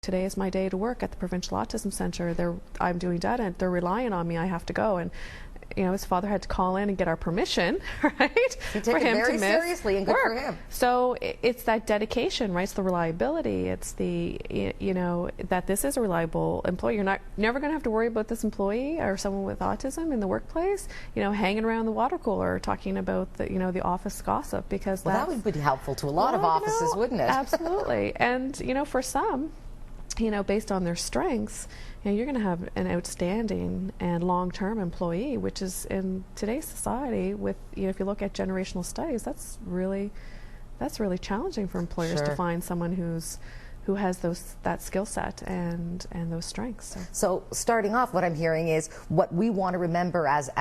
today is my day to work at the Provincial Autism Centre. I'm doing data, and they're relying on me. I have to go. And his father had to call in and get our permission, right? He took it very seriously, and good for him. So it's that dedication, right? It's the reliability. It's the, that this is a reliable employee. You're never going to have to worry about this employee or someone with autism in the workplace, hanging around the water cooler talking about the office gossip, because that would be helpful to a lot of offices, wouldn't it? Absolutely. And, for some, based on their strengths, you're going to have an outstanding and long-term employee, which is in today's society with, if you look at generational studies, that's really challenging for employers to find someone who has that skill set and those strengths. So starting off, what I'm hearing is what we want to remember as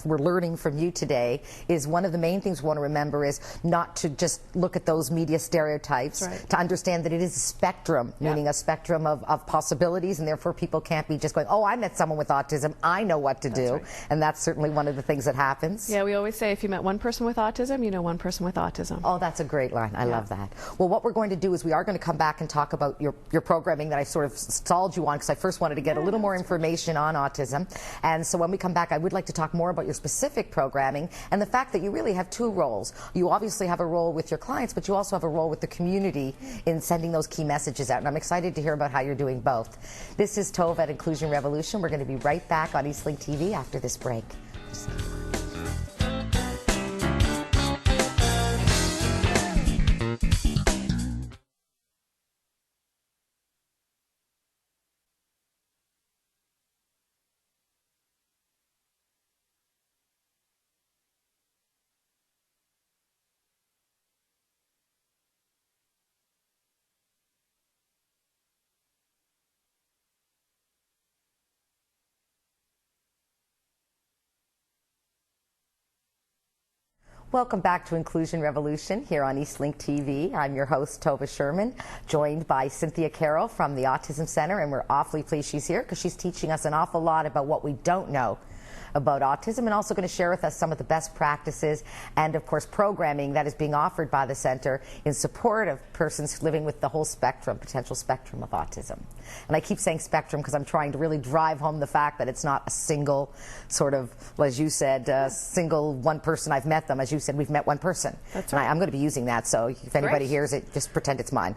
we're learning from you today is one of the main things we want to remember is not to just look at those media stereotypes, to understand that it is a spectrum, meaning a spectrum of possibilities, and therefore people can't be just going, oh, I met someone with autism, I know what to do. And that's certainly one of the things that happens. Yeah, we always say if you met one person with autism, you know one person with autism. Oh, that's a great line. I love that. Well, what we're going to do is we are going to come back and talk about your programming that I sort of stalled you on, because I first wanted to get a little more information on autism. And so when we come back, I would like to talk more about your specific programming and the fact that you really have two roles. You obviously have a role with your clients, but you also have a role with the community in sending those key messages out. And I'm excited to hear about how you're doing both. This is Tove at Inclusion Revolution. We're going to be right back on Eastlink TV after this break. Welcome back to Inclusion Revolution here on Eastlink TV. I'm your host, Tova Sherman, joined by Cynthia Carroll from the Autism Center, and we're awfully pleased she's here because she's teaching us an awful lot about what we don't know about autism, and also going to share with us some of the best practices and, of course, programming that is being offered by the center in support of persons living with the whole spectrum, potential spectrum of autism. And I keep saying spectrum because I'm trying to really drive home the fact that it's not a single sort of, as you said, single one person. I've met them. As you said, we've met one person. That's right. And I'm going to be using that, so if anybody hears it, just pretend it's mine.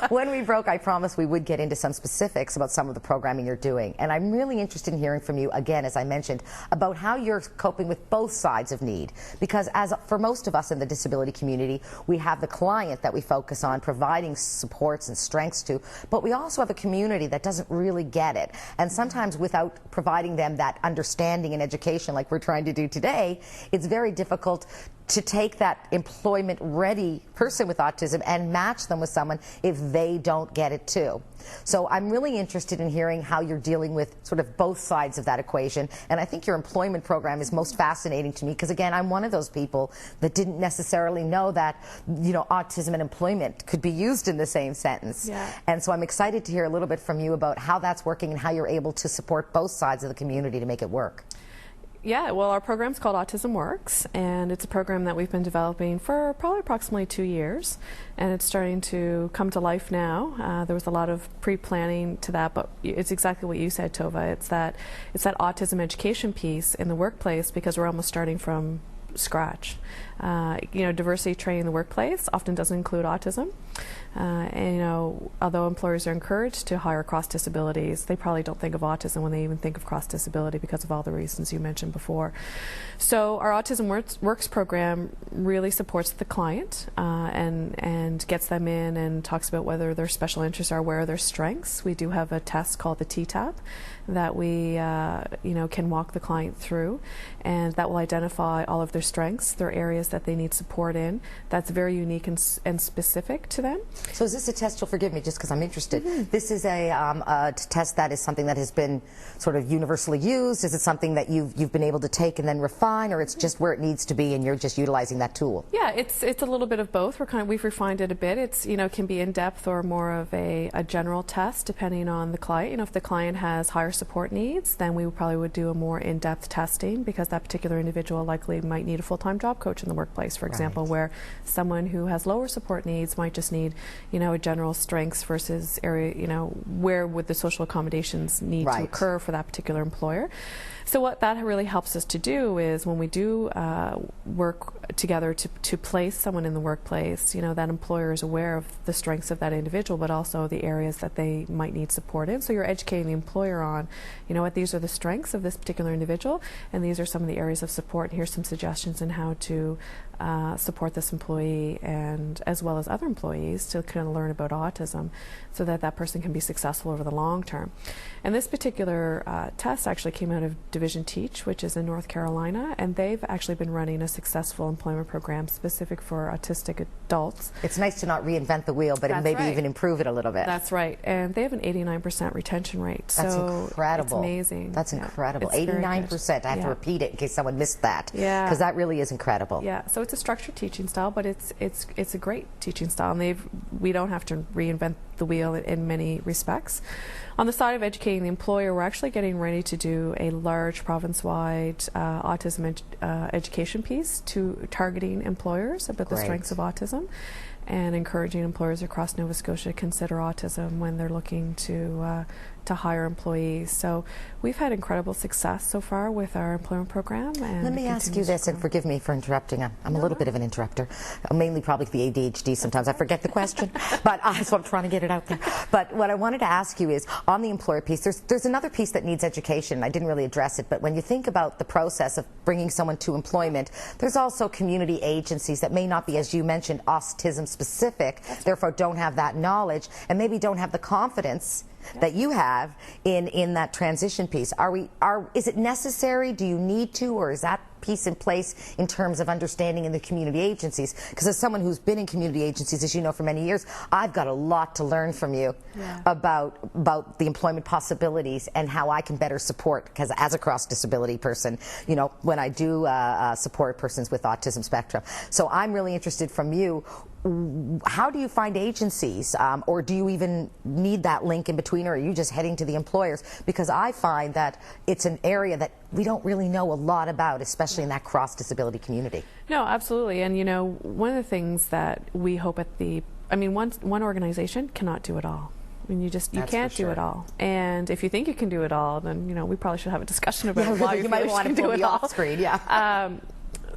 When we broke, I promised we would get into some specifics about some of the programming you're doing. And I'm really interested in hearing from you, again, as I mentioned, about how you're coping with both sides of need. Because for most of us in the disability community, we have the client that we focus on providing supports and strengths to, but we also have a community that doesn't really get it. And sometimes without providing them that understanding and education like we're trying to do today, it's very difficult to take that employment-ready person with autism and match them with someone if they don't get it too. So I'm really interested in hearing how you're dealing with sort of both sides of that equation. And I think your employment program is most fascinating to me because, again, I'm one of those people that didn't necessarily know that, autism and employment could be used in the same sentence. Yeah. And so I'm excited to hear a little bit from you about how that's working and how you're able to support both sides of the community to make it work. Yeah, well, our program's called Autism Works, and it's a program that we've been developing for probably approximately 2 years, and it's starting to come to life now. There was a lot of pre-planning to that, but it's exactly what you said, Tova. It's that autism education piece in the workplace, because we're almost starting from scratch. Diversity training in the workplace often doesn't include autism. Although employers are encouraged to hire cross disabilities, they probably don't think of autism when they even think of cross disability because of all the reasons you mentioned before. So our Autism Works program really supports the client and gets them in and talks about whether their special interests are, where are their strengths. We do have a test called the TTAP that we can walk the client through, and that will identify all of their strengths, their areas that they need support in. That's very unique and specific to them. So is this a test, you'll forgive me just because I'm interested, this is a test that is something that has been sort of universally used? Is it something that you've been able to take and then refine, or it's just where it needs to be and you're just utilizing that tool? Yeah, it's a little bit of both. We've refined it a bit. It's can be in depth or more of a general test depending on the client. If the client has higher support needs, then we probably would do a more in-depth testing because that particular individual likely might need a full-time job coach in the workplace, for example, where someone who has lower support needs might just need, a general strengths versus area, where would the social accommodations need to occur for that particular employer. So what that really helps us to do is when we do work together to place someone in the workplace, that employer is aware of the strengths of that individual, but also the areas that they might need support in. So you're educating the employer on, what these are the strengths of this particular individual, and these are some of the areas of support, and here's some suggestions on how to support this employee, and as well as other employees, to kind of learn about autism so that that person can be successful over the long term. And this particular test actually came out of Division Teach, which is in North Carolina, and they've actually been running a successful employment program specific for autistic adults. It's nice to not reinvent the wheel, but maybe even improve it a little bit. That's right. And they have an 89% retention rate. That's incredible. It's amazing. That's incredible. 89%. I have to repeat it in case someone missed that. Yeah. Because that really is incredible. Yeah. So it's a structured teaching style, but it's a great teaching style, and we don't have to reinvent the wheel in many respects. On the side of educating the employer, we're actually getting ready to do a large province-wide autism education piece to targeting employers about the strengths of autism, and encouraging employers across Nova Scotia to consider autism when they're looking to hire employees. So we've had incredible success so far with our employment program. And let me ask you this, and forgive me for interrupting. I'm a little bit of an interrupter, mainly probably the ADHD. Sometimes I forget the question, but so I'm trying to get it out there. But what I wanted to ask you is, on the employer piece, there's another piece that needs education. I didn't really address it, but when you think about the process of bringing someone to employment, there's also community agencies that may not be, as you mentioned, autism specific, therefore don't have that knowledge, and maybe don't have the confidence that you have in that transition piece. Is it necessary? Do you need to, or is that piece in place in terms of understanding in the community agencies? Because as someone who's been in community agencies, as you know, for many years, I've got a lot to learn from you about the employment possibilities and how I can better support, because as a cross-disability person, when I do support persons with autism spectrum. So I'm really interested from you, how do you find agencies, or do you even need that link in between, or are you just heading to the employers? Because I find that it's an area that we don't really know a lot about, especially in that cross-disability community. No, absolutely. And one of the things that we hope one organization cannot do it all. I mean, you can't do it all. And if you think you can do it all, then we probably should have a discussion about why you might want to do it off screen.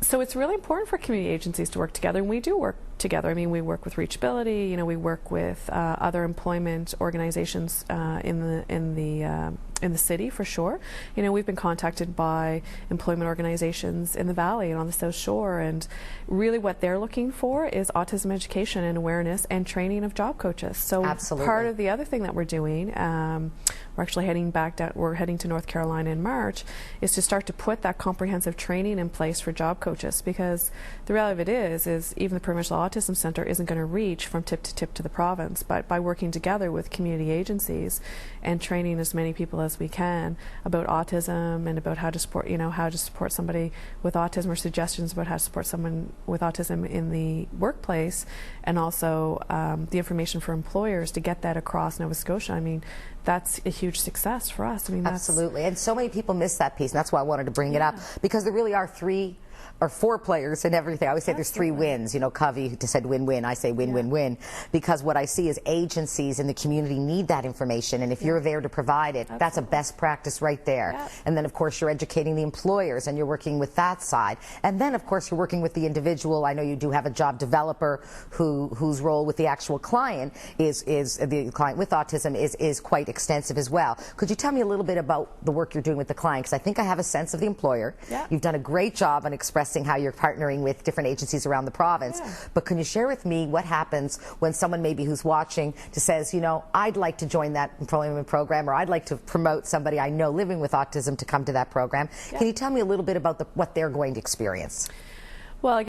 So it's really important for community agencies to work together, and we do work together. I mean, we work with Reachability. We work with other employment organizations in the city, for sure. We've been contacted by employment organizations in the Valley and on the South Shore, and really what they're looking for is autism education and awareness and training of job coaches. So part of the other thing that we're doing, we're actually heading to North Carolina in March, is to start to put that comprehensive training in place for job coaches, because the reality of it is even the Provincial Autism Centre isn't going to reach from tip to tip to the province, but by working together with community agencies and training as many people as we can about autism and about how to support somebody with autism, or suggestions about how to support someone with autism in the workplace, and also the information for employers to get that across Nova Scotia. I mean, that's a huge success for us. I mean, absolutely. And so many people miss that piece, and that's why I wanted to bring it up, because there really are 3 or 4 players in everything. I always say there's 3 wins. Covey said win-win. I say win-win-win, because what I see is agencies in the community need that information, and if you're there to provide it, that's a best practice right there. And then, of course, you're educating the employers, and you're working with that side. And then, of course, you're working with the individual. I know you do have a job developer whose role with the actual client is the client with autism is quite extensive as well. Could you tell me a little bit about the work you're doing with the client? Because I think I have a sense of the employer. You've done a great job on expressing how you're partnering with different agencies around the province. But can you share with me what happens when someone maybe who's watching says, I'd like to join that employment program, or I'd like to promote somebody I know living with autism to come to that program. Can you tell me a little bit about what they're going to experience? Well,